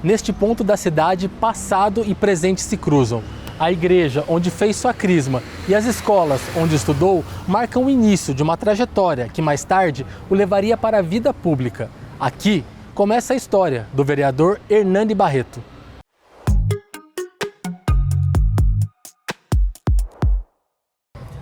Neste ponto da cidade, passado e presente se cruzam. A igreja onde fez sua crisma e as escolas onde estudou marcam o início de uma trajetória que mais tarde o levaria para a vida pública. Aqui começa a história do vereador Hernani Barreto.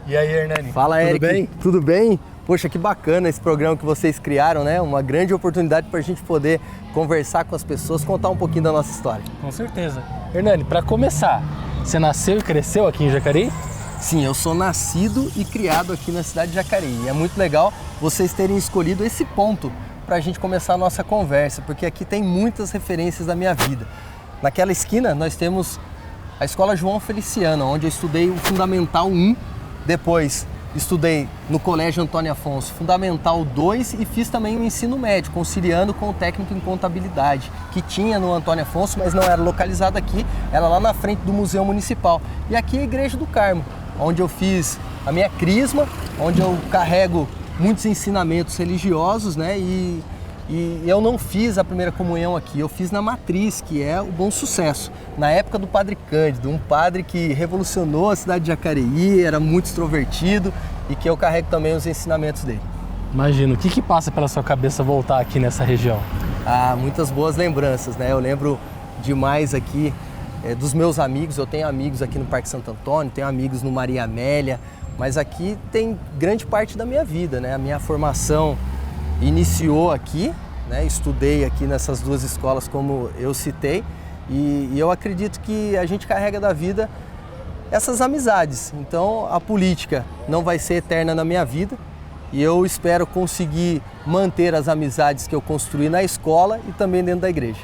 E aí, Hernani? Fala, tudo Eric. bem? Tudo bem? Poxa, que bacana esse programa que vocês criaram, né? Uma grande oportunidade para a gente poder conversar com as pessoas, contar um pouquinho da nossa história. Com certeza. Hernani, para começar, você nasceu e cresceu aqui em Jacareí? Sim, eu sou nascido e criado aqui na cidade de Jacareí. E é muito legal vocês terem escolhido esse ponto para a gente começar a nossa conversa, porque aqui tem muitas referências da minha vida. Naquela esquina nós temos a Escola João Feliciano, onde eu estudei o Fundamental 1, depois estudei no Colégio Antônio Afonso, Fundamental 2 e fiz também o ensino médio, conciliando com o técnico em contabilidade, que tinha no Antônio Afonso, mas não era localizado aqui, era lá na frente do Museu Municipal. E aqui é a Igreja do Carmo, onde eu fiz a minha crisma, onde eu carrego muitos ensinamentos religiosos, né? E eu não fiz a primeira comunhão aqui, eu fiz na Matriz, que é o Bom Sucesso. Na época do Padre Cândido, um padre que revolucionou a cidade de Jacareí, era muito extrovertido e que eu carrego também os ensinamentos dele. Imagino, o que passa pela sua cabeça voltar aqui nessa região? Ah, muitas boas lembranças, né? Eu lembro demais aqui dos meus amigos, eu tenho amigos aqui no Parque Santo Antônio, tenho amigos no Maria Amélia, mas aqui tem grande parte da minha vida, né? A minha formação iniciou aqui, né? Estudei aqui nessas duas escolas como eu citei e eu acredito que a gente carrega da vida essas amizades. Então a política não vai ser eterna na minha vida e eu espero conseguir manter as amizades que eu construí na escola e também dentro da igreja.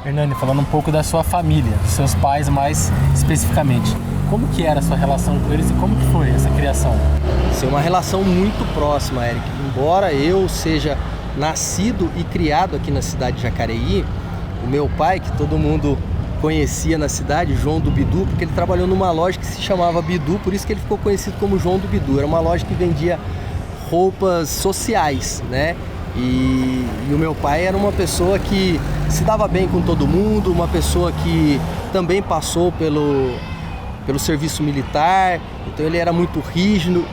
Hernani, falando um pouco da sua família, dos seus pais mais especificamente, como que era a sua relação com eles e como que foi essa criação? Isso é uma relação muito próxima, Eric. Embora eu seja nascido e criado aqui na cidade de Jacareí, o meu pai, que todo mundo conhecia na cidade, João do Bidu, porque ele trabalhou numa loja que se chamava Bidu, por isso que ele ficou conhecido como João do Bidu. Era uma loja que vendia roupas sociais, né? E o meu pai era uma pessoa que se dava bem com todo mundo, uma pessoa que também passou pelo serviço militar, então ele era muito rígido,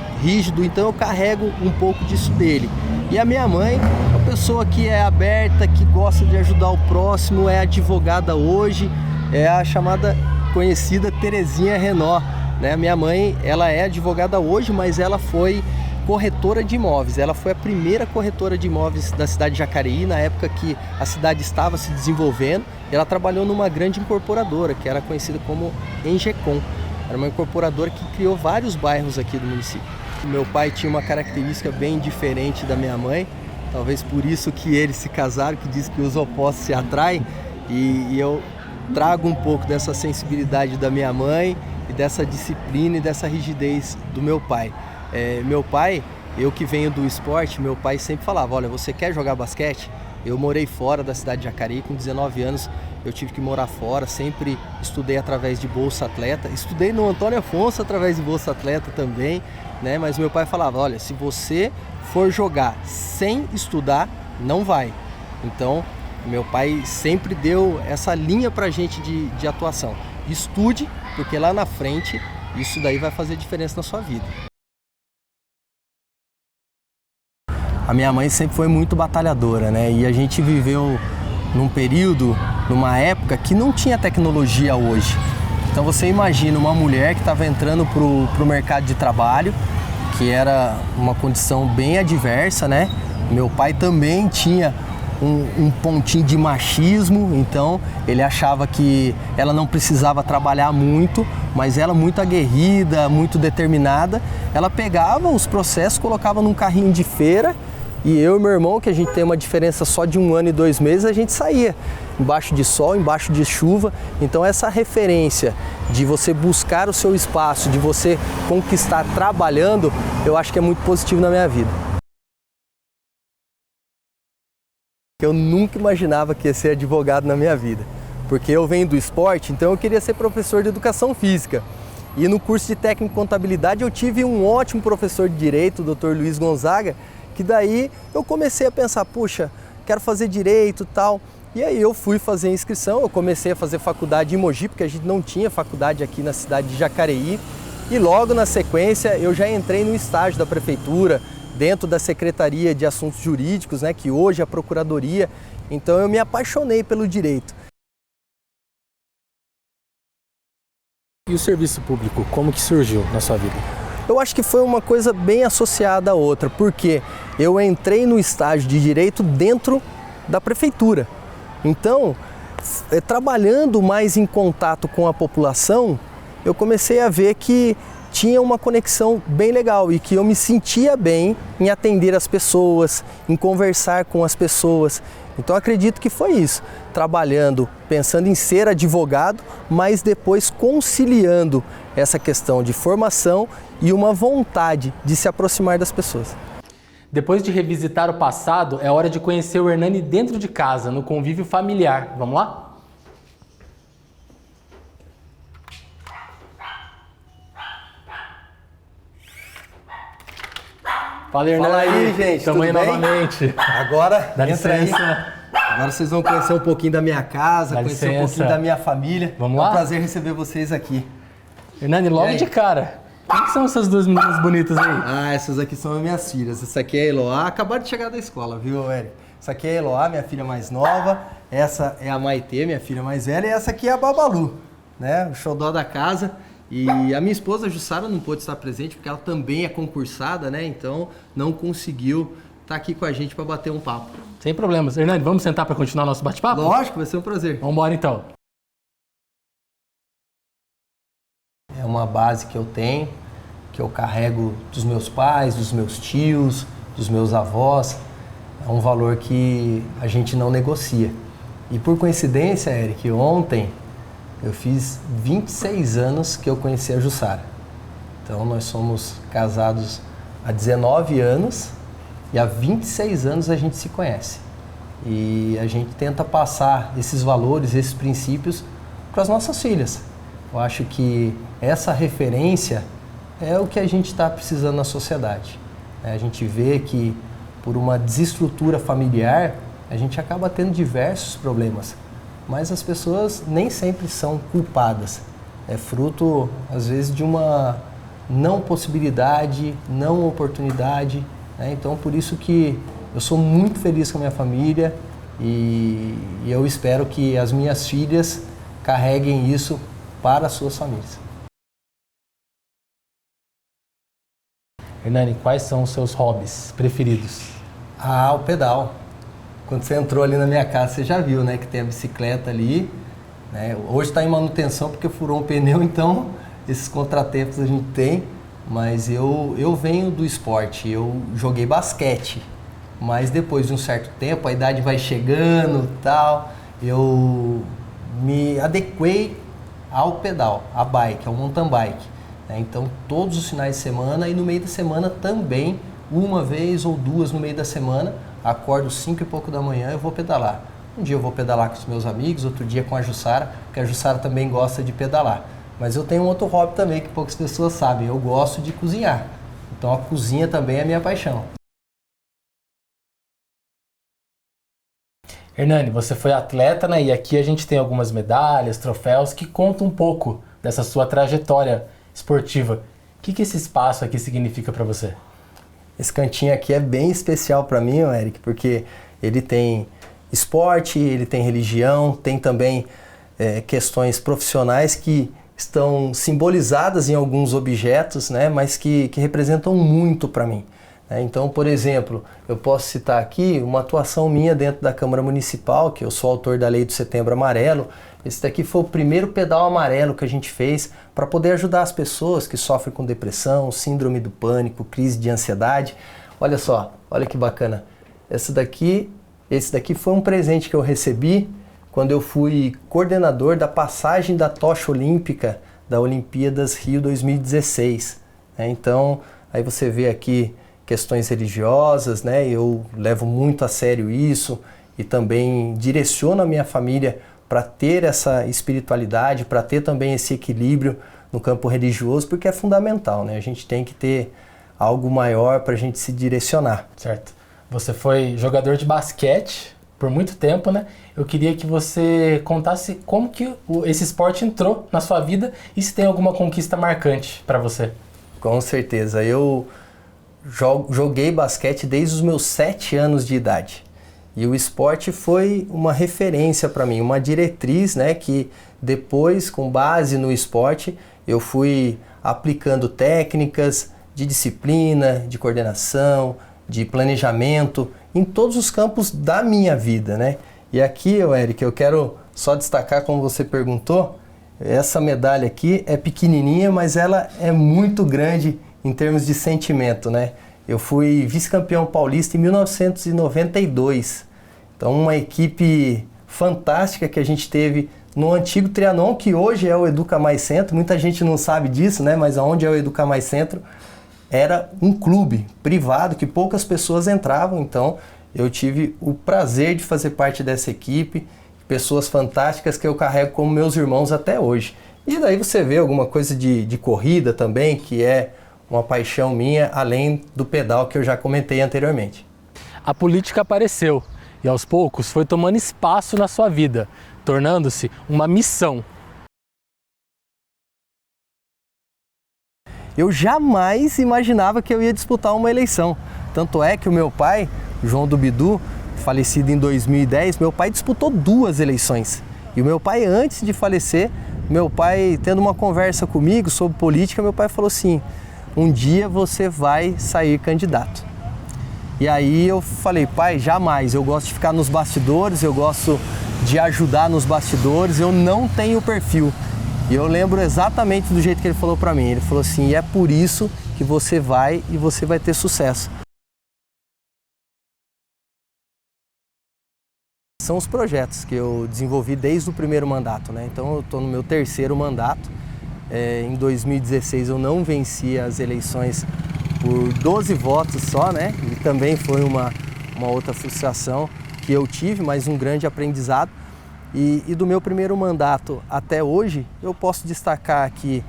então eu carrego um pouco disso dele. E a minha mãe, uma pessoa que é aberta, que gosta de ajudar o próximo, é advogada hoje, é a chamada conhecida Terezinha Renó, né? Minha mãe, ela é advogada hoje, mas ela foi corretora de imóveis. Ela foi a primeira corretora de imóveis da cidade de Jacareí, na época que a cidade estava se desenvolvendo. Ela trabalhou numa grande incorporadora, que era conhecida como Engecom. Era uma incorporadora que criou vários bairros aqui do município. Meu pai tinha uma característica bem diferente da minha mãe, talvez por isso que eles se casaram, que diz que os opostos se atraem, e eu trago um pouco dessa sensibilidade da minha mãe e dessa disciplina e dessa rigidez do meu pai. Meu pai, eu que venho do esporte, meu pai sempre falava, olha, você quer jogar basquete? Eu morei fora da cidade de Jacareí, com 19 anos eu tive que morar fora, sempre estudei através de Bolsa Atleta, estudei no Antônio Afonso através de Bolsa Atleta também, né? Mas meu pai falava, olha, se você for jogar sem estudar, não vai. Então, meu pai sempre deu essa linha pra gente de atuação. Estude, porque lá na frente, isso daí vai fazer diferença na sua vida. A minha mãe sempre foi muito batalhadora, né? E a gente viveu num período, numa época que não tinha tecnologia hoje. Então você imagina uma mulher que estava entrando pro mercado de trabalho, que era uma condição bem adversa, né? Meu pai também tinha um pontinho de machismo, então ele achava que ela não precisava trabalhar muito, mas ela muito aguerrida, muito determinada, ela pegava os processos, colocava num carrinho de feira. E eu e meu irmão, que a gente tem uma diferença só de 1 ano e 2 meses, a gente saía embaixo de sol, embaixo de chuva. Então essa referência de você buscar o seu espaço, de você conquistar trabalhando, eu acho que é muito positivo na minha vida. Eu nunca imaginava que ia ser advogado na minha vida, porque eu venho do esporte, então eu queria ser professor de educação física. E no curso de técnico em contabilidade eu tive um ótimo professor de direito, o Dr. Luiz Gonzaga, que daí eu comecei a pensar, puxa, quero fazer direito e tal. E aí eu fui fazer a inscrição, eu comecei a fazer faculdade em Mogi, porque a gente não tinha faculdade aqui na cidade de Jacareí. E logo na sequência eu já entrei no estágio da prefeitura, dentro da Secretaria de Assuntos Jurídicos, né, que hoje é a Procuradoria. Então eu me apaixonei pelo direito. E o serviço público, como que surgiu na sua vida? Eu acho que foi uma coisa bem associada à outra, porque eu entrei no estágio de direito dentro da prefeitura. Então, trabalhando mais em contato com a população, eu comecei a ver que tinha uma conexão bem legal e que eu me sentia bem em atender as pessoas, em conversar com as pessoas. Então acredito que foi isso, trabalhando, pensando em ser advogado, mas depois conciliando essa questão de formação e uma vontade de se aproximar das pessoas. Depois de revisitar o passado, é hora de conhecer o Hernani dentro de casa, no convívio familiar. Vamos lá? Fala, Hernani. Fala aí, gente, Tamo aí tudo bem? novamente. Agora, Dá entra aí. licença. Agora vocês vão conhecer um pouquinho da minha casa, Dá conhecer um licença. pouquinho da minha família. Vamos É lá? um prazer receber vocês aqui. Hernani, logo E aí? de cara, quem que são essas duas meninas bonitas aí? Ah, essas aqui são as minhas filhas. Essa aqui é a Eloá, acabaram de chegar da escola, viu, Eric? Essa aqui é a Eloá, minha filha mais nova. Essa é a Maitê, minha filha mais velha. E essa aqui é a Babalu, né? O xodó da casa. E a minha esposa, a Jussara, não pôde estar presente porque ela também é concursada, né? Então não conseguiu estar aqui com a gente para bater um papo. Sem problemas. Hernani, vamos sentar para continuar nosso bate-papo? Lógico, vai ser um prazer. Vamos embora então. É uma base que eu tenho, que eu carrego dos meus pais, dos meus tios, dos meus avós. É um valor que a gente não negocia. E por coincidência, Eric, ontem eu fiz 26 anos que eu conheci a Jussara. Então nós somos casados há 19 anos e há 26 anos a gente se conhece. E a gente tenta passar esses valores, esses princípios para as nossas filhas. Eu acho que essa referência é o que a gente está precisando na sociedade. A gente vê que por uma desestrutura familiar, a gente acaba tendo diversos problemas. Mas as pessoas nem sempre são culpadas. É fruto, às vezes, de uma não possibilidade, não oportunidade, né? Então, por isso que eu sou muito feliz com a minha família e eu espero que as minhas filhas carreguem isso para as suas famílias. Hernani, quais são os seus hobbies preferidos? Ah, o pedal. Quando você entrou ali na minha casa, você já viu, né, que tem a bicicleta ali, né? Hoje está em manutenção porque furou um pneu, então esses contratempos a gente tem, mas eu venho do esporte, eu joguei basquete, mas depois de um certo tempo, a idade vai chegando e tal, eu me adequei ao pedal, à bike, ao mountain bike, né? Então todos os finais de semana e no meio da semana também, uma vez ou duas no meio da semana, acordo 5 e pouco da manhã, eu vou pedalar. Um dia eu vou pedalar com os meus amigos, outro dia com a Jussara, porque a Jussara também gosta de pedalar. Mas eu tenho um outro hobby também que poucas pessoas sabem, eu gosto de cozinhar. Então a cozinha também é minha paixão. Hernani, você foi atleta, né? E aqui a gente tem algumas medalhas, troféus que contam um pouco dessa sua trajetória esportiva. O que esse espaço aqui significa para você? Esse cantinho aqui é bem especial para mim, Eric, porque ele tem esporte, ele tem religião, tem também questões profissionais que estão simbolizadas em alguns objetos, né, mas que representam muito para mim. Então, por exemplo, eu posso citar aqui uma atuação minha dentro da Câmara Municipal, que eu sou autor da Lei do Setembro Amarelo. Esse daqui foi o primeiro pedal amarelo que a gente fez para poder ajudar as pessoas que sofrem com depressão, síndrome do pânico, crise de ansiedade. Olha só, olha que bacana. Esse daqui foi um presente que eu recebi quando eu fui coordenador da passagem da tocha olímpica da Olimpíadas Rio 2016. Então, aí você vê aqui questões religiosas, né? Eu levo muito a sério isso e também direciono a minha família para ter essa espiritualidade, para ter também esse equilíbrio no campo religioso, porque é fundamental, né? A gente tem que ter algo maior para a gente se direcionar. Certo. Você foi jogador de basquete, por muito tempo, né? Eu queria que você contasse como que esse esporte entrou na sua vida e se tem alguma conquista marcante para você. Com certeza. Eu joguei basquete desde os meus 7 anos de idade. E o esporte foi uma referência para mim, uma diretriz, né, que depois, com base no esporte, eu fui aplicando técnicas de disciplina, de coordenação, de planejamento, em todos os campos da minha vida, né? E aqui, Eric, eu quero só destacar, como você perguntou, essa medalha aqui é pequenininha, mas ela é muito grande em termos de sentimento, né? Eu fui vice-campeão paulista em 1992. Então, uma equipe fantástica que a gente teve no antigo Trianon, que hoje é o Educa Mais Centro. Muita gente não sabe disso, né? Mas aonde é o Educa Mais Centro era um clube privado que poucas pessoas entravam. Então, eu tive o prazer de fazer parte dessa equipe, pessoas fantásticas que eu carrego como meus irmãos até hoje. E daí você vê alguma coisa de corrida também, que é uma paixão minha, além do pedal que eu já comentei anteriormente. A política apareceu e aos poucos foi tomando espaço na sua vida, tornando-se uma missão. Eu jamais imaginava que eu ia disputar uma eleição. Tanto é que o meu pai, João do Bidu, falecido em 2010, meu pai disputou 2 eleições. E o meu pai, antes de falecer, meu pai, tendo uma conversa comigo sobre política, meu pai falou assim: um dia você vai sair candidato. E aí eu falei: pai, jamais, eu gosto de ficar nos bastidores, eu gosto de ajudar nos bastidores, eu não tenho perfil. E eu lembro exatamente do jeito que ele falou para mim. Ele falou assim: e é por isso que você vai e você vai ter sucesso. São os projetos que eu desenvolvi desde o primeiro mandato, né? Então eu estou no meu 3º mandato. Em 2016 eu não venci as eleições por 12 votos só, né? E também foi uma outra frustração que eu tive, mas um grande aprendizado. E do meu primeiro mandato até hoje, eu posso destacar aqui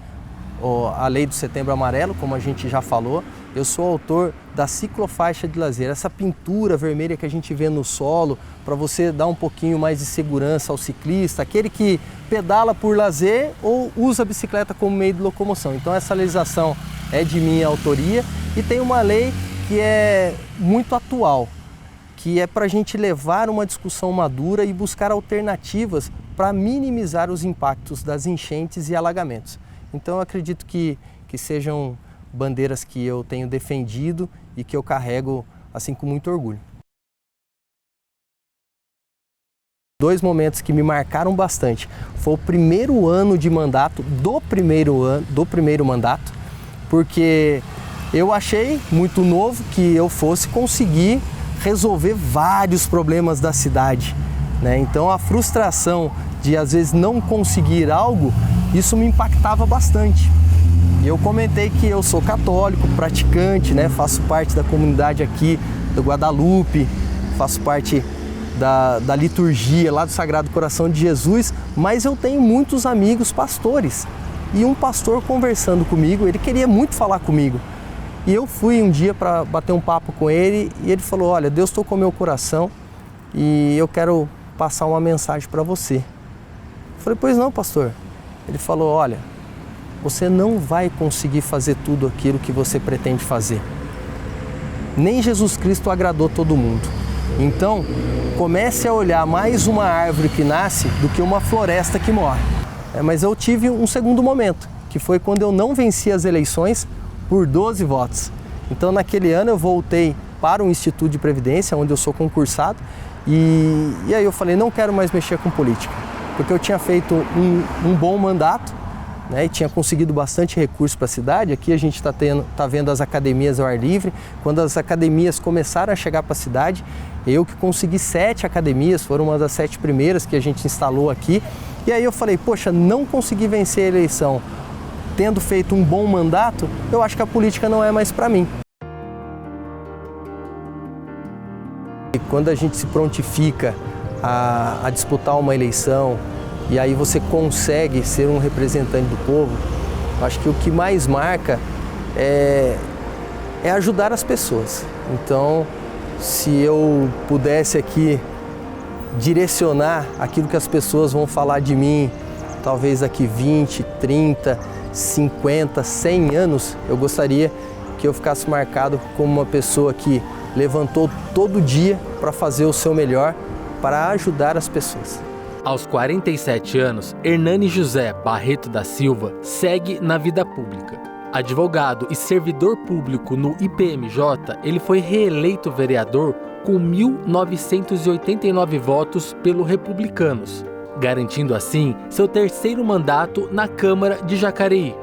a Lei do Setembro Amarelo, como a gente já falou. Eu sou autor da ciclofaixa de lazer, essa pintura vermelha que a gente vê no solo, para você dar um pouquinho mais de segurança ao ciclista, aquele que pedala por lazer ou usa a bicicleta como meio de locomoção. Então essa legislação é de minha autoria e tem uma lei que é muito atual, que é para a gente levar uma discussão madura e buscar alternativas para minimizar os impactos das enchentes e alagamentos. Então eu acredito que sejam bandeiras que eu tenho defendido e que eu carrego assim com muito orgulho. 2 momentos que me marcaram bastante. Foi o primeiro ano de mandato do primeiro mandato, porque eu achei muito novo que eu fosse conseguir resolver vários problemas da cidade, né? Então a frustração de às vezes não conseguir algo, isso me impactava bastante. E eu comentei que eu sou católico, praticante, né? Faço parte da comunidade aqui do Guadalupe, faço parte da liturgia lá do Sagrado Coração de Jesus, mas eu tenho muitos amigos pastores. E um pastor conversando comigo, ele queria muito falar comigo. E eu fui um dia para bater um papo com ele e ele falou: olha, Deus tocou meu coração e eu quero passar uma mensagem para você. Eu falei: pois não, pastor. Ele falou: olha, você não vai conseguir fazer tudo aquilo que você pretende fazer. Nem Jesus Cristo agradou todo mundo. Então, comece a olhar mais uma árvore que nasce do que uma floresta que morre. Mas eu tive um segundo momento, que foi quando eu não venci as eleições por 12 votos. Então, naquele ano, eu voltei para o Instituto de Previdência, onde eu sou concursado, e aí eu falei: não quero mais mexer com política, porque eu tinha feito um bom mandato, né, e tinha conseguido bastante recurso para a cidade. Aqui a gente está vendo as academias ao ar livre. Quando as academias começaram a chegar para a cidade, eu que consegui 7 academias, foram uma das 7 primeiras que a gente instalou aqui. E aí eu falei: poxa, não consegui vencer a eleição tendo feito um bom mandato, eu acho que a política não é mais para mim. E quando a gente se prontifica a disputar uma eleição, e aí você consegue ser um representante do povo, acho que o que mais marca é ajudar as pessoas. Então, se eu pudesse aqui direcionar aquilo que as pessoas vão falar de mim, talvez daqui 20, 30, 50, 100 anos, eu gostaria que eu ficasse marcado como uma pessoa que levantou todo dia para fazer o seu melhor, para ajudar as pessoas. Aos 47 anos, Hernani José Barreto da Silva segue na vida pública. Advogado e servidor público no IPMJ, ele foi reeleito vereador com 1.989 votos pelo Republicanos, garantindo assim seu terceiro mandato na Câmara de Jacareí.